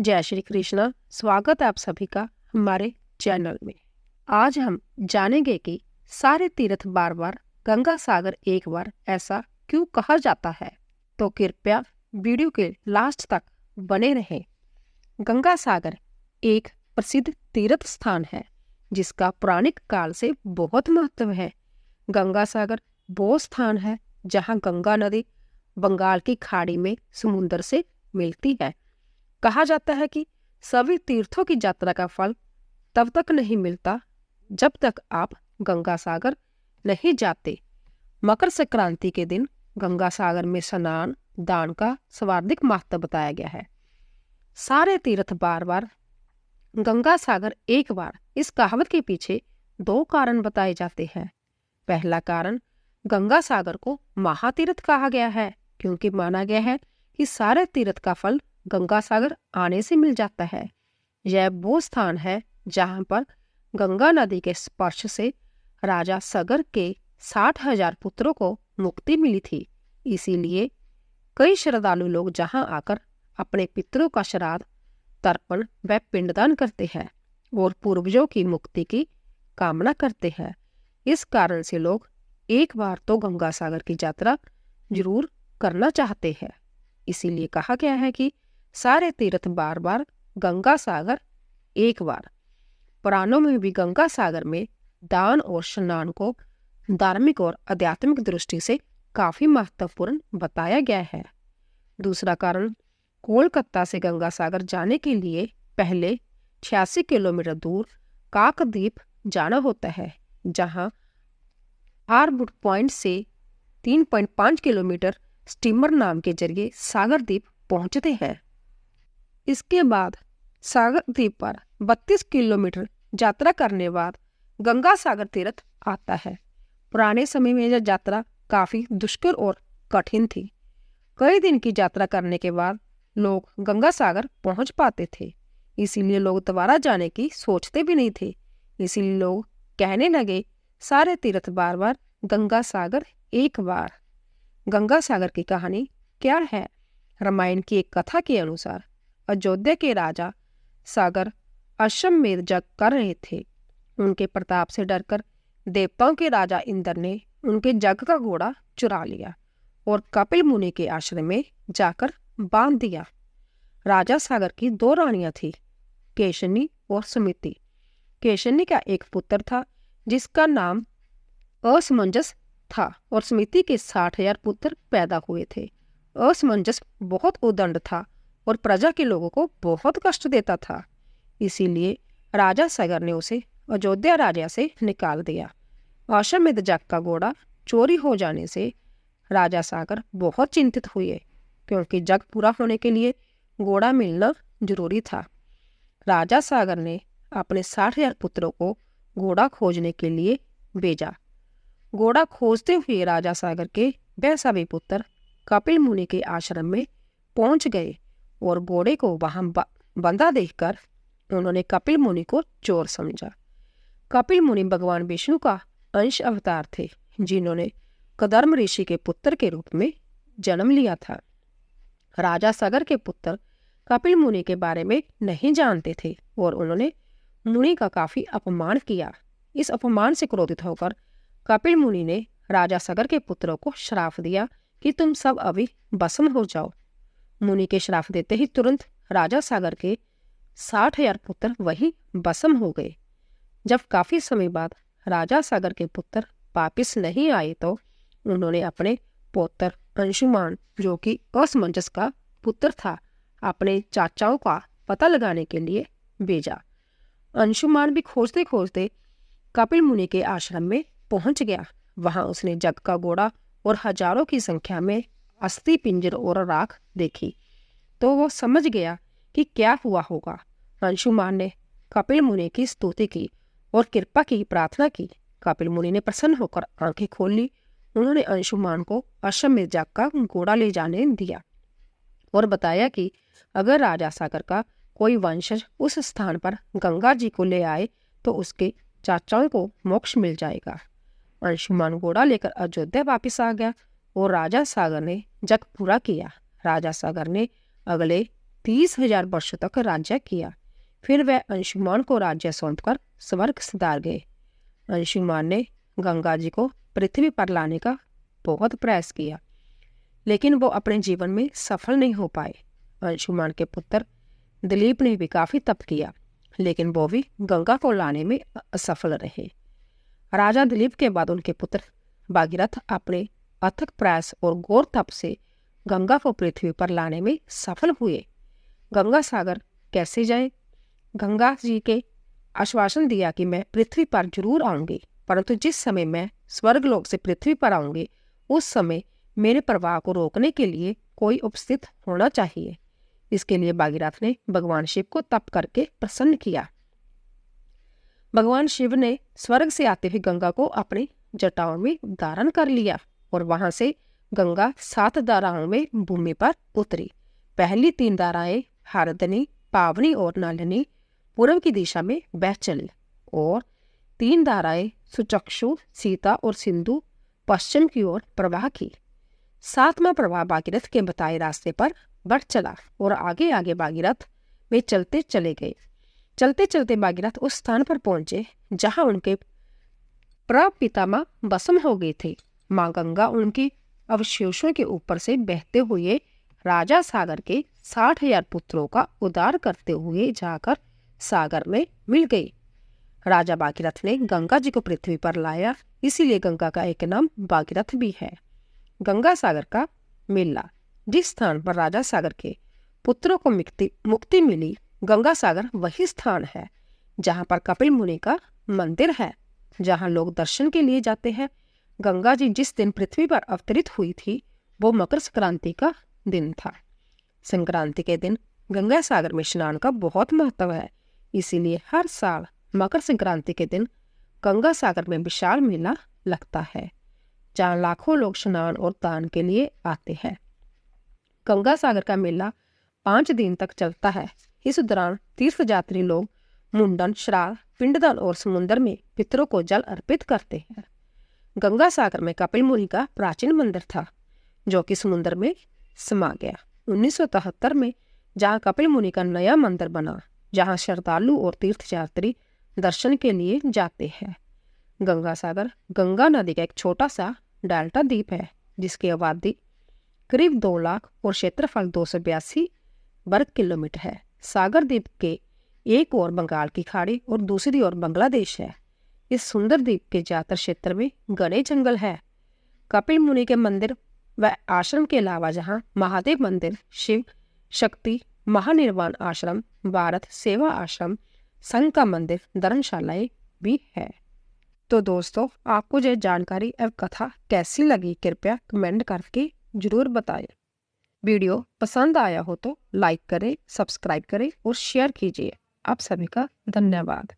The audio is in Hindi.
जय श्री कृष्णा। स्वागत है आप सभी का हमारे चैनल में। आज हम जानेंगे कि सारे तीर्थ बार बार गंगा सागर एक बार ऐसा क्यों कहा जाता है। तो कृपया वीडियो के लास्ट तक बने रहें। गंगा सागर एक प्रसिद्ध तीर्थ स्थान है जिसका पौराणिक काल से बहुत महत्व है। गंगा सागर वो स्थान है जहां गंगा नदी बंगाल की खाड़ी में समुद्र से मिलती है। कहा जाता है कि सभी तीर्थों की यात्रा का फल तब तक नहीं मिलता जब तक आप गंगा सागर नहीं जाते। मकर संक्रांति के दिन गंगा सागर में स्नान दान का सर्वाधिक महत्व बताया गया है। सारे तीर्थ बार बार गंगा सागर एक बार, इस कहावत के पीछे दो कारण बताए जाते हैं। पहला कारण, गंगा सागर को महातीर्थ कहा गया है क्योंकि माना गया है कि सारे तीर्थ का फल गंगा सागर आने से मिल जाता है। यह वो स्थान है जहां पर गंगा नदी के स्पर्श से राजा सगर के 60,000 पुत्रों को मुक्ति मिली थी। इसीलिए कई श्रद्धालु लोग जहां आकर अपने पितरों का श्राद्ध, तर्पण व पिंडदान करते हैं और पूर्वजों की मुक्ति की कामना करते हैं। इस कारण से लोग एक बार तो गंगा सागर की यात्रा जरूर करना चाहते हैं। इसीलिए कहा गया है कि सारे तीर्थ बार बार गंगा सागर एक बार। पुराणों में भी गंगा सागर में दान और स्नान को धार्मिक और आध्यात्मिक दृष्टि से काफी महत्वपूर्ण बताया गया है। दूसरा कारण, कोलकाता से गंगा सागर जाने के लिए पहले 86 किलोमीटर दूर काकद्वीप जाना होता है, जहां हार्बर पॉइंट से 3.5 किलोमीटर स्टीमर नाम के जरिए सागर द्वीप पहुंचते हैं। इसके बाद सागर द्वीप पर 32 किलोमीटर यात्रा करने बाद गंगा सागर तीर्थ आता है। पुराने समय में यह यात्रा काफी दुष्कर और कठिन थी। कई दिन की यात्रा करने के बाद लोग गंगा सागर पहुंच पाते थे। इसीलिए लोग दोबारा जाने की सोचते भी नहीं थे। इसीलिए लोग कहने लगे, सारे तीर्थ बार बार गंगा सागर एक बार। गंगा सागर की कहानी क्या है? रामायण की एक कथा के अनुसार अयोध्या के राजा सागर अश्वमेध यज्ञ कर रहे थे। उनके प्रताप से डरकर देवताओं के राजा इंद्र ने उनके यज्ञ का घोड़ा चुरा लिया और कपिल मुनि के आश्रम में जाकर बांध दिया। राजा सागर की दो रानियां थी, केशनी और सुमिति। केशनी का एक पुत्र था जिसका नाम असमंजस था और सुमिति के 60,000 पुत्र पैदा हुए थे। असमंजस बहुत उदंड था और प्रजा के लोगों को बहुत कष्ट देता था। इसीलिए राजा सागर ने उसे अयोध्या राजा से निकाल दिया। अश्वमेध यज्ञ का घोड़ा चोरी हो जाने से राजा सागर बहुत चिंतित हुए क्योंकि यज्ञ पूरा होने के लिए घोड़ा मिलना जरूरी था। राजा सागर ने अपने 60,000 पुत्रों को घोड़ा खोजने के लिए भेजा। घोड़ा खोजते हुए राजा सागर के वह सभी पुत्र कपिल मुनि के आश्रम में पहुंच गए और घोड़े को वहां बंधा देखकर उन्होंने कपिल मुनि को चोर समझा। कपिल मुनि भगवान विष्णु का अंश अवतार थे जिन्होंने कदर्म ऋषि के पुत्र के रूप में जन्म लिया था। राजा सागर के पुत्र कपिल मुनि के बारे में नहीं जानते थे और उन्होंने मुनि का काफी अपमान किया। इस अपमान से क्रोधित होकर कपिल मुनि ने राजा सागर के पुत्रों को श्राप दिया कि तुम सब अभी भस्म हो जाओ। मुनि के श्राप देते ही तुरंत राजा सागर के 60,000 पुत्र वही भस्म हो गए। जब काफी समय बाद राजा सागर के पुत्र वापिस नहीं आए तो उन्होंने अपने पौत्र अंशुमान, जो कि असमंजस का पुत्र था, अपने चाचाओं का पता लगाने के लिए भेजा। अंशुमान भी खोजते खोजते कपिल मुनि के आश्रम में पहुंच गया। वहां उसने यज्ञ का घोड़ा और हजारों की संख्या में अस्थि पिंजर और राख देखी तो वो समझ गया कि क्या हुआ होगा। अंशुमान ने कपिल मुनि की स्तुति की और कृपा की प्रार्थना की। कपिल मुनि ने प्रसन्न होकर आंखें खोल ली। उन्होंने अंशुमान को अश्वमेध यज्ञ का घोड़ा ले जाने दिया और बताया कि अगर राजा सागर का कोई वंशज उस स्थान पर गंगा जी को ले आए तो उसके चाचाओं को मोक्ष मिल जाएगा। अंशुमान घोड़ा लेकर अयोध्या वापस आ गया और राजा सागर ने यज्ञ पूरा किया। राजा सागर ने अगले 30,000 वर्षों तक राज्य किया। फिर वह अंशुमान को राज्य सौंपकर स्वर्ग सिधार गए। अंशुमान ने गंगा जी को पृथ्वी पर लाने का बहुत प्रयास किया, लेकिन वो अपने जीवन में सफल नहीं हो पाए। अंशुमान के पुत्र दिलीप ने भी काफी तप किया, लेकिन वो भी गंगा को लाने में असफल रहे। राजा दिलीप के बाद उनके पुत्र भागीरथ अपने अथक प्रयास और घोर तप से गंगा को पृथ्वी पर लाने में सफल हुए। गंगा सागर कैसे जाए? गंगा जी के आश्वासन दिया कि मैं पृथ्वी पर जरूर आऊंगी, परंतु जिस समय मैं स्वर्गलोक से पृथ्वी पर आऊंगी उस समय मेरे प्रवाह को रोकने के लिए कोई उपस्थित होना चाहिए। इसके लिए भागीरथ ने भगवान शिव को तप करके प्रसन्न किया। भगवान शिव ने स्वर्ग से आते हुए गंगा को अपनी जटाओं में धारण कर लिया और वहां से गंगा 7 धाराओं में भूमि पर उतरी। पहली 3 धाराएं हारदनी, पावनी और नलिनी पूर्व की दिशा में बह चली और 3 धाराएं सुचक्षु, सीता और सिंधु पश्चिम की ओर प्रवाह की। 7वां प्रवाह भागीरथ के बताए रास्ते पर बढ़ चला और आगे आगे भागीरथ वे चलते चले गए। चलते चलते भागीरथ उस स्थान पर पहुंचे जहां उनके प्रपितामह भस्म हो गए थे। माँ गंगा उनके अवशेषों के ऊपर से बहते हुए राजा सागर के 60,000 पुत्रों का उद्धार करते हुए जाकर सागर में मिल गई। राजा भागीरथ ने गंगा जी को पृथ्वी पर लाया, इसीलिए गंगा का एक नाम भागीरथ भी है। गंगा सागर का मेला। जिस स्थान पर राजा सागर के पुत्रों को मुक्ति मिली, गंगा सागर वही स्थान है जहां पर कपिल मुनि का मंदिर है, जहां लोग दर्शन के लिए जाते हैं। गंगा जी जिस दिन पृथ्वी पर अवतरित हुई थी वो मकर संक्रांति का दिन था। संक्रांति के दिन गंगा सागर में स्नान का बहुत महत्व है, इसीलिए हर साल मकर संक्रांति के दिन गंगा सागर में विशाल मेला लगता है जहाँ लाखों लोग स्नान और दान के लिए आते हैं। गंगा सागर का मेला 5 दिन तक चलता है। इस दौरान तीर्थयात्री लोग मुंडन, श्राद्ध, पिंडदान और समुद्र में पितरों को जल अर्पित करते हैं। गंगा सागर में कपिल मुनि का प्राचीन मंदिर था जो कि समुद्र में समा गया। 1973 में जहाँ कपिल मुनि का नया मंदिर बना, जहाँ श्रद्धालु और तीर्थयात्री दर्शन के लिए जाते हैं। गंगा सागर गंगा नदी का एक छोटा सा डेल्टा द्वीप है जिसकी आबादी करीब 2 लाख और क्षेत्रफल 282 वर्ग किलोमीटर है। सागर द्वीप के एक ओर बंगाल की खाड़ी और दूसरी ओर बांग्लादेश है। इस सुंदर द्वीप के ज्यादातर क्षेत्र में घने जंगल है। कपिल मुनि के मंदिर व आश्रम के अलावा जहाँ महादेव मंदिर, शिव शक्ति महानिर्वाण आश्रम, भारत सेवा आश्रम, संघ का मंदिर, धर्मशालाएं भी है। तो दोस्तों, आपको यह जानकारी एवं कथा कैसी लगी कृपया कमेंट करके जरूर बताएं। वीडियो पसंद आया हो तो लाइक करें, सब्सक्राइब करें और शेयर कीजिए। आप सभी का धन्यवाद।